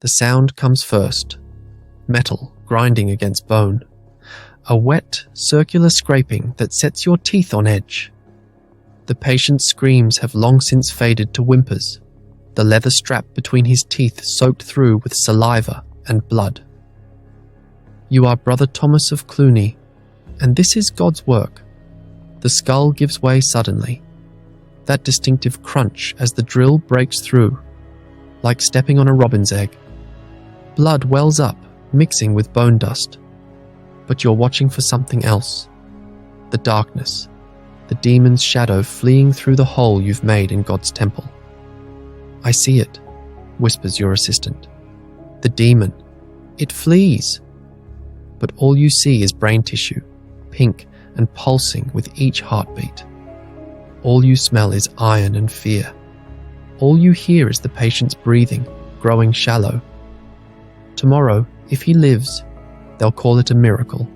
The sound comes first, metal grinding against bone, a wet, circular scraping that sets your teeth on edge. The patient's screams have long since faded to whimpers, the leather strap between his teeth soaked through with saliva and blood. You are Brother Thomas of Cluny, and this is God's work. The skull gives way suddenly. That distinctive crunch as the drill breaks through, like stepping on a robin's egg. Blood wells up, mixing with bone dust. But you're watching for something else. The darkness, the demon's shadow fleeing through the hole you've made in God's temple. I see it, whispers your assistant. The demon. It flees. But all you see is brain tissue, pink and pulsing with each heartbeat. All you smell is iron and fear. All you hear is the patient's breathing, growing shallow. Tomorrow, if he lives, they'll call it a miracle.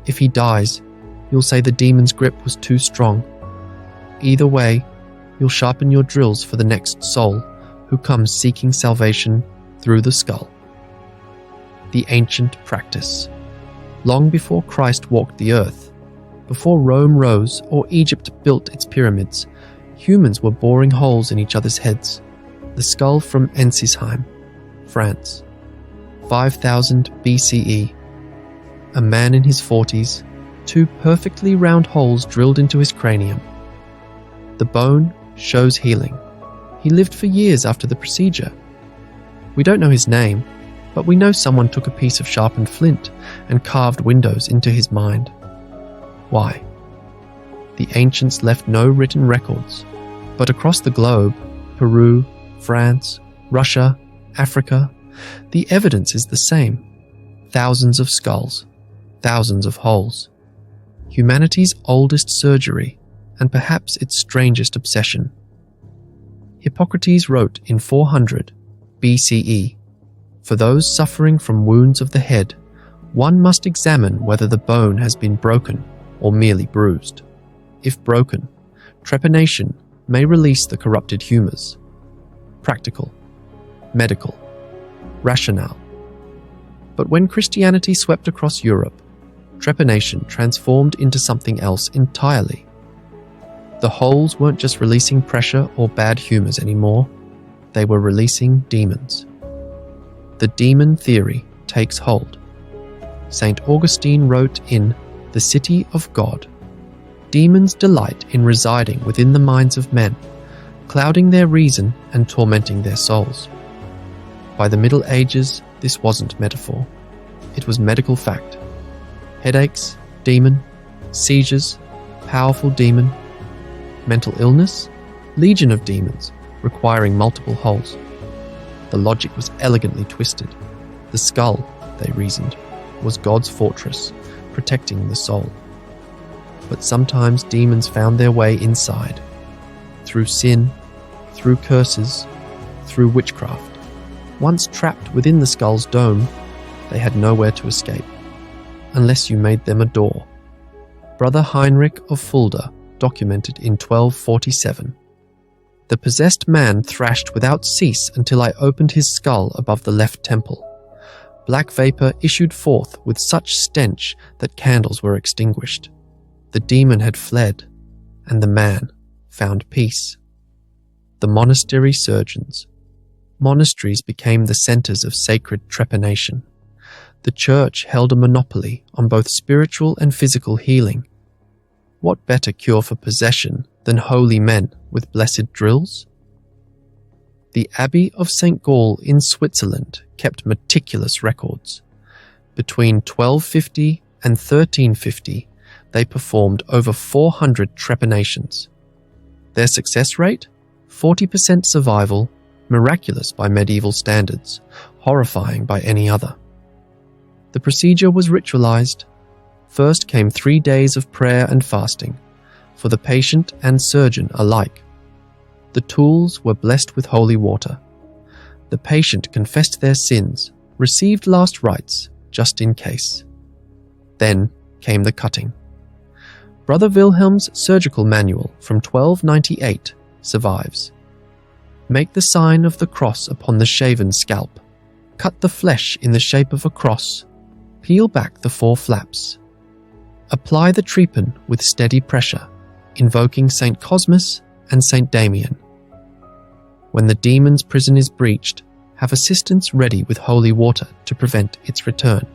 If he dies, you'll say the demon's grip was too strong. Either way, you'll sharpen your drills for the next soul who comes seeking salvation through the skull. The ancient practice. Long before Christ walked the earth, before Rome rose or Egypt built its pyramids, humans were boring holes in each other's heads. The skull from Ensisheim, France. 5000 BCE. A man in his 40s, 2 perfectly round holes drilled into his cranium. The bone shows healing. He lived for years after the procedure. We don't know his name, but we know someone took a piece of sharpened flint and carved windows into his mind. Why? The ancients left no written records, but across the globe, Peru, France, Russia, Africa, the evidence is the same. Thousands of skulls, thousands of holes. Humanity's oldest surgery, and perhaps its strangest obsession. Hippocrates wrote in 400 BCE, "For those suffering from wounds of the head, one must examine whether the bone has been broken or merely bruised. If broken, trepanation may release the corrupted humours." Practical, medical, rationale. But when Christianity swept across Europe, trepanation transformed into something else entirely. The holes weren't just releasing pressure or bad humours anymore, they were releasing demons. The demon theory takes hold. St. Augustine wrote in The City of God, "Demons delight in residing within the minds of men, clouding their reason and tormenting their souls." By the Middle Ages, this wasn't metaphor. It was medical fact. Headaches, demon. Seizures, powerful demon. Mental illness, legion of demons, requiring multiple holes. The logic was elegantly twisted. The skull, they reasoned, was God's fortress, protecting the soul. But sometimes demons found their way inside, through sin, through curses, through witchcraft. Once trapped within the skull's dome, they had nowhere to escape, unless you made them a door. Brother Heinrich of Fulda documented in 1247. "The possessed man thrashed without cease until I opened his skull above the left temple. Black vapour issued forth with such stench that candles were extinguished. The demon had fled, and the man found peace." The monastery surgeons. Monasteries became the centres of sacred trepanation. The church held a monopoly on both spiritual and physical healing. What better cure for possession than holy men with blessed drills? The Abbey of Saint Gall in Switzerland kept meticulous records. Between 1250 and 1350, they performed over 400 trepanations. Their success rate? 40% survival, miraculous by medieval standards, horrifying by any other. The procedure was ritualized. First came 3 days of prayer and fasting, for the patient and surgeon alike. The tools were blessed with holy water. The patient confessed their sins, received last rites, just in case. Then came the cutting. Brother Wilhelm's surgical manual from 1298 survives. Make the sign of the cross upon the shaven scalp. Cut the flesh in the shape of a cross. Peel back the 4 flaps. Apply the trepan with steady pressure, invoking St. Cosmas and St. Damian. When the demon's prison is breached, have assistants ready with holy water to prevent its return.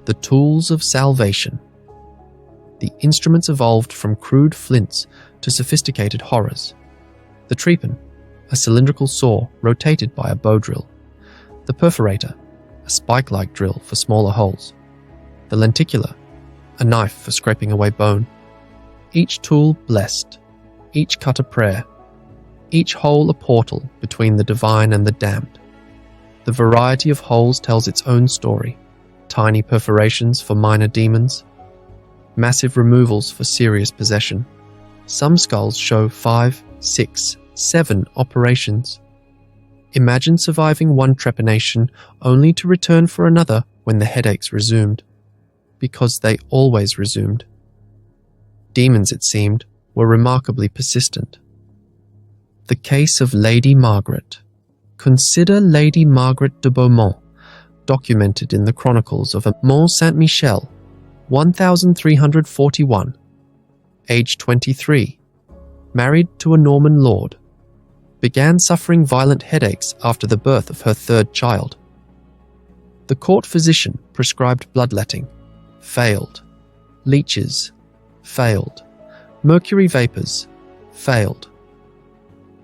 The tools of salvation. The instruments evolved from crude flints to sophisticated horrors. The trepan, a cylindrical saw rotated by a bow drill. The perforator, a spike-like drill for smaller holes. The lenticular, a knife for scraping away bone. Each tool blessed, each cut a prayer, each hole a portal between the divine and the damned. The variety of holes tells its own story. Tiny perforations for minor demons, massive removals for serious possession. Some skulls show 5, 6, 7 operations. Imagine surviving one trepanation only to return for another when the headaches resumed. Because they always resumed. Demons, it seemed, were remarkably persistent. The case of Lady Margaret. Consider Lady Margaret de Beaumont, documented in the Chronicles of Mont Saint-Michel, 1341, age 23, married to a Norman lord, began suffering violent headaches after the birth of her 3rd child. The court physician prescribed bloodletting, failed. Leeches, failed. Mercury vapors, failed.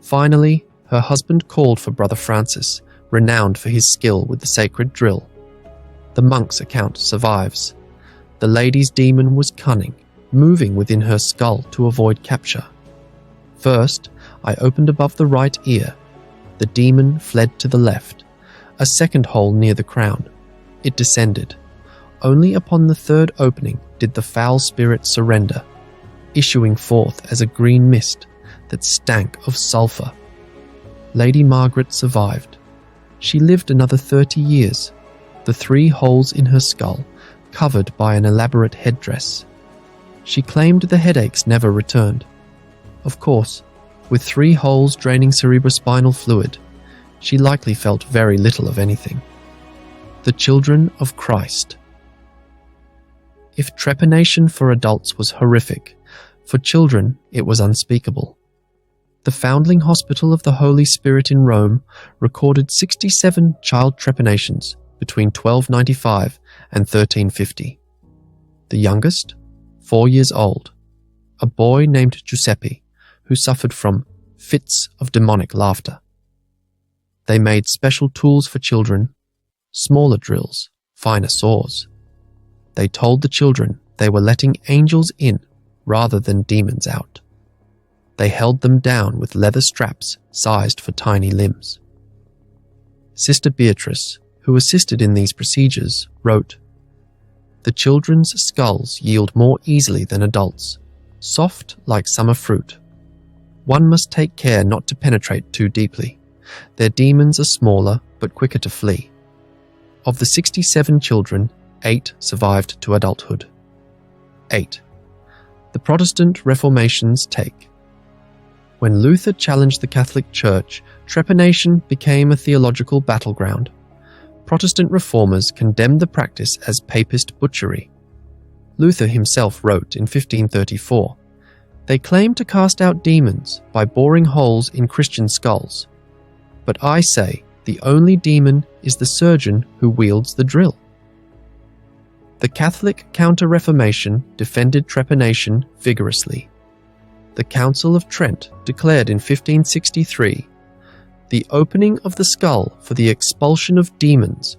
Finally, her husband called for Brother Francis, renowned for his skill with the sacred drill. The monk's account survives. The lady's demon was cunning, moving within her skull to avoid capture. First, I opened above the right ear. The demon fled to the left, a second hole near the crown. It descended. Only upon the 3rd opening did the foul spirit surrender, issuing forth as a green mist that stank of sulphur. Lady Margaret survived. She lived another 30 years, the 3 holes in her skull covered by an elaborate headdress. She claimed the headaches never returned. Of course, with 3 holes draining cerebrospinal fluid, she likely felt very little of anything. The Children of Christ. If trepanation for adults was horrific, for children it was unspeakable. The Foundling Hospital of the Holy Spirit in Rome recorded 67 child trepanations between 1295 and 1350. The youngest, 4 years old, a boy named Giuseppe, who suffered from fits of demonic laughter. They made special tools for children, smaller drills, finer saws. They told the children they were letting angels in rather than demons out. They held them down with leather straps sized for tiny limbs. Sister Beatrice, who assisted in these procedures, wrote, "The children's skulls yield more easily than adults, soft like summer fruit. One must take care not to penetrate too deeply. Their demons are smaller but quicker to flee. Of the 67 children, 8 survived to adulthood." 8. The Protestant Reformation's take. When Luther challenged the Catholic Church, trepanation became a theological battleground. Protestant reformers condemned the practice as papist butchery. Luther himself wrote in 1534, "They claim to cast out demons by boring holes in Christian skulls. But I say the only demon is the surgeon who wields the drill." The Catholic Counter-Reformation defended trepanation vigorously. The Council of Trent declared in 1563, "The opening of the skull for the expulsion of demons,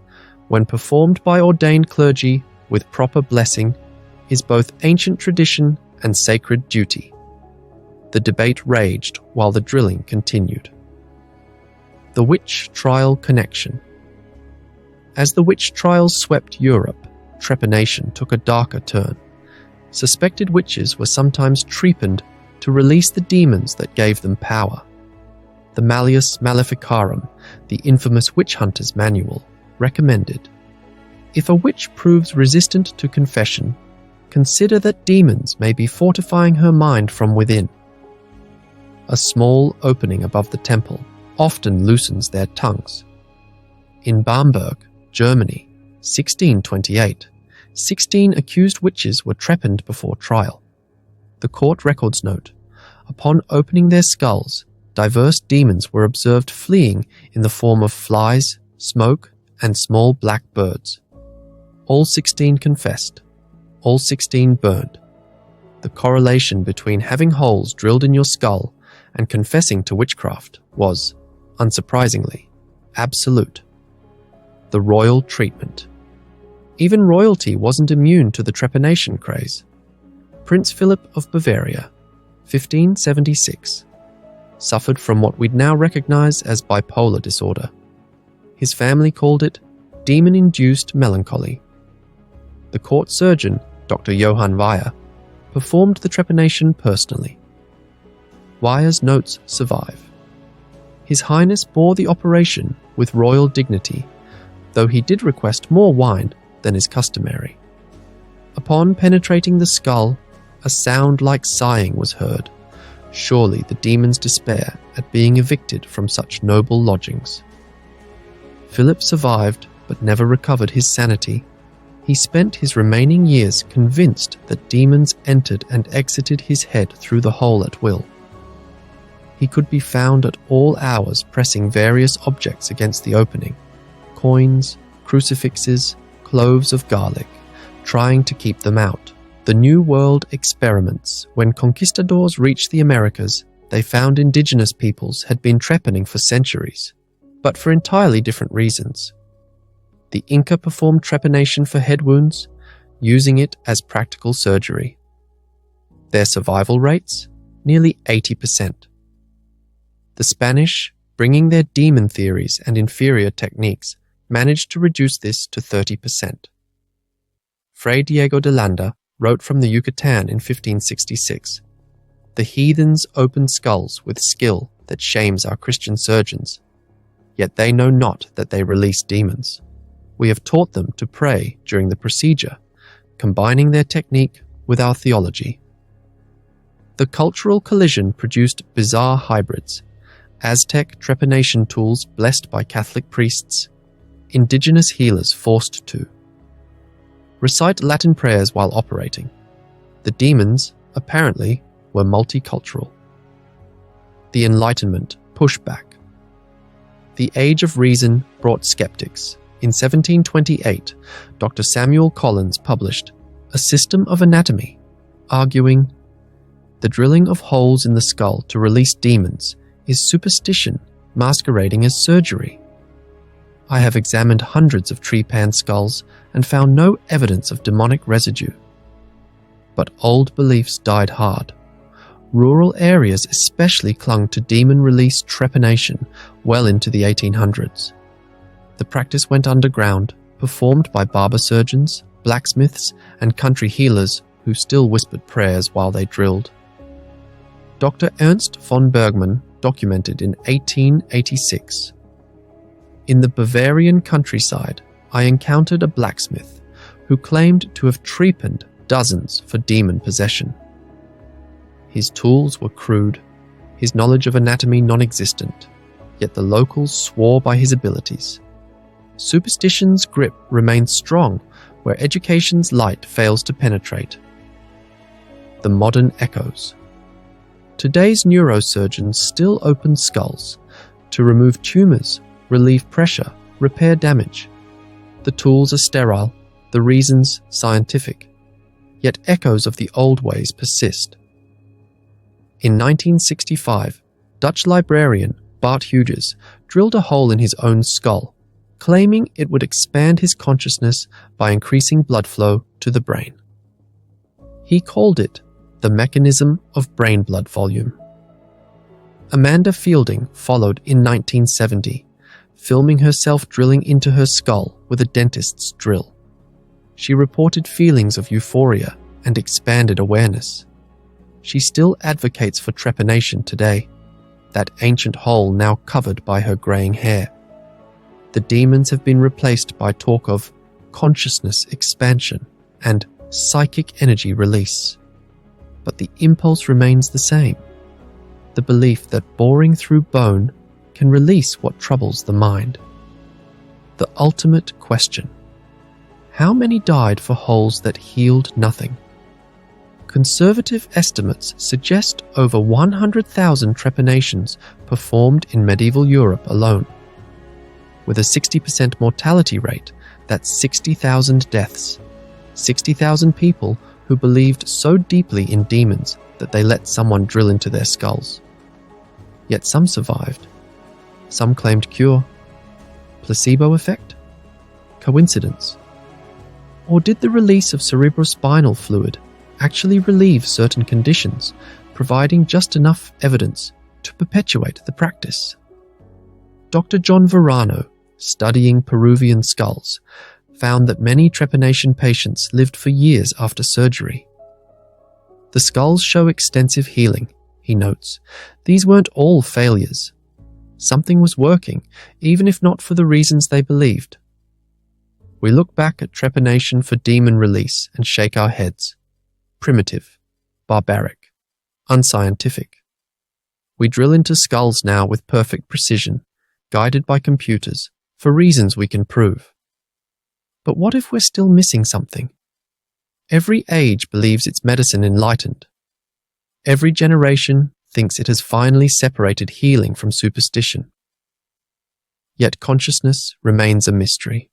when performed by ordained clergy with proper blessing, is both ancient tradition and sacred duty." The debate raged while the drilling continued. The witch trial connection. As the witch trials swept Europe, trepanation took a darker turn. Suspected witches were sometimes trepaned to release the demons that gave them power. The Malleus Maleficarum, the infamous witch hunter's manual, recommended, "If a witch proves resistant to confession, consider that demons may be fortifying her mind from within." A small opening above the temple often loosens their tongues. In Bamberg, Germany, 1628, 16 accused witches were trepaned before trial. The court records note, upon opening their skulls, diverse demons were observed fleeing in the form of flies, smoke, and small black birds. All 16 confessed. All 16 burned. The correlation between having holes drilled in your skull and confessing to witchcraft was, unsurprisingly, absolute. The royal treatment. Even royalty wasn't immune to the trepanation craze. Prince Philip of Bavaria, 1576, suffered from what we'd now recognize as bipolar disorder. His family called it demon-induced melancholy. The court surgeon, Dr. Johann Weyer, performed the trepanation personally. Weyer's notes survive. His Highness bore the operation with royal dignity, though he did request more wine than is customary. Upon penetrating the skull, a sound like sighing was heard, surely the demon's despair at being evicted from such noble lodgings. Philip survived but never recovered his sanity. He spent his remaining years convinced that demons entered and exited his head through the hole at will. He could be found at all hours pressing various objects against the opening, coins, crucifixes, cloves of garlic, trying to keep them out. The New World experiments. When conquistadors reached the Americas, they found indigenous peoples had been trepanning for centuries, but for entirely different reasons. The Inca performed trepanation for head wounds, using it as practical surgery. Their survival rates? Nearly 80%. The Spanish, bringing their demon theories and inferior techniques, managed to reduce this to 30%. Fray Diego de Landa wrote from the Yucatan in 1566, "The heathens open skulls with skill that shames our Christian surgeons, yet they know not that they release demons. We have taught them to pray during the procedure, combining their technique with our theology." The cultural collision produced bizarre hybrids, Aztec trepanation tools blessed by Catholic priests, indigenous healers forced to recite Latin prayers while operating. The demons, apparently, were multicultural. The Enlightenment pushback. The Age of Reason brought skeptics. In 1728, Dr. Samuel Collins published A System of Anatomy, arguing, "The drilling of holes in the skull to release demons is superstition masquerading as surgery. I have examined hundreds of trepan skulls and found no evidence of demonic residue." But old beliefs died hard. Rural areas especially clung to demon-release trepanation well into the 1800s. The practice went underground, performed by barber surgeons, blacksmiths, and country healers who still whispered prayers while they drilled. Dr. Ernst von Bergmann documented in 1886, "In the Bavarian countryside, I encountered a blacksmith who claimed to have trepaned dozens for demon possession. His tools were crude, his knowledge of anatomy non-existent, yet the locals swore by his abilities. Superstition's grip remains strong where education's light fails to penetrate." The modern echoes. Today's neurosurgeons still open skulls to remove tumors, relieve pressure, repair damage. The tools are sterile, the reasons scientific, yet echoes of the old ways persist. In 1965, Dutch librarian Bart Hughes drilled a hole in his own skull, claiming it would expand his consciousness by increasing blood flow to the brain. He called it the mechanism of brain blood volume. Amanda Fielding followed in 1970, filming herself drilling into her skull with a dentist's drill. She reported feelings of euphoria and expanded awareness. She still advocates for trepanation today, that ancient hole now covered by her graying hair. The demons have been replaced by talk of consciousness expansion and psychic energy release. But the impulse remains the same, the belief that boring through bone can release what troubles the mind. The ultimate question. How many died for holes that healed nothing? Conservative estimates suggest over 100,000 trepanations performed in medieval Europe alone. With a 60% mortality rate, that's 60,000 deaths. 60,000 people who believed so deeply in demons that they let someone drill into their skulls. Yet some survived. Some claimed cure. Placebo effect? Coincidence? Or did the release of cerebrospinal fluid actually relieve certain conditions, providing just enough evidence to perpetuate the practice? Dr. John Verano, studying Peruvian skulls, found that many trepanation patients lived for years after surgery. The skulls show extensive healing, he notes. These weren't all failures. Something was working, even if not for the reasons they believed. We look back at trepanation for demon release and shake our heads. Primitive, barbaric, unscientific. We drill into skulls now with perfect precision, guided by computers, for reasons we can prove. But what if we're still missing something? Every age believes its medicine enlightened. Every generation thinks it has finally separated healing from superstition. Yet consciousness remains a mystery.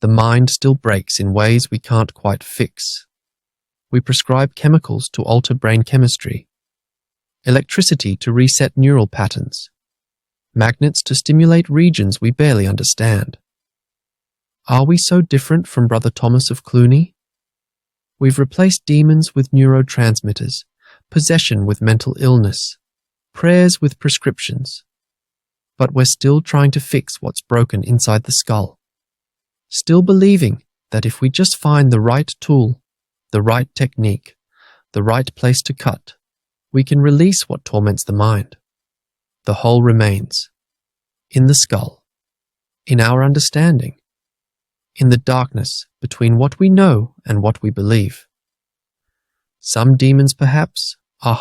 The mind still breaks in ways we can't quite fix. We prescribe chemicals to alter brain chemistry, electricity to reset neural patterns, magnets to stimulate regions we barely understand. Are we so different from Brother Thomas of Cluny? We've replaced demons with neurotransmitters, possession with mental illness, prayers with prescriptions. But we're still trying to fix what's broken inside the skull. Still believing that if we just find the right tool, the right technique, the right place to cut, we can release what torments the mind. The hole remains. In the skull. In our understanding. In the darkness between what we know and what we believe. Some demons, perhaps, are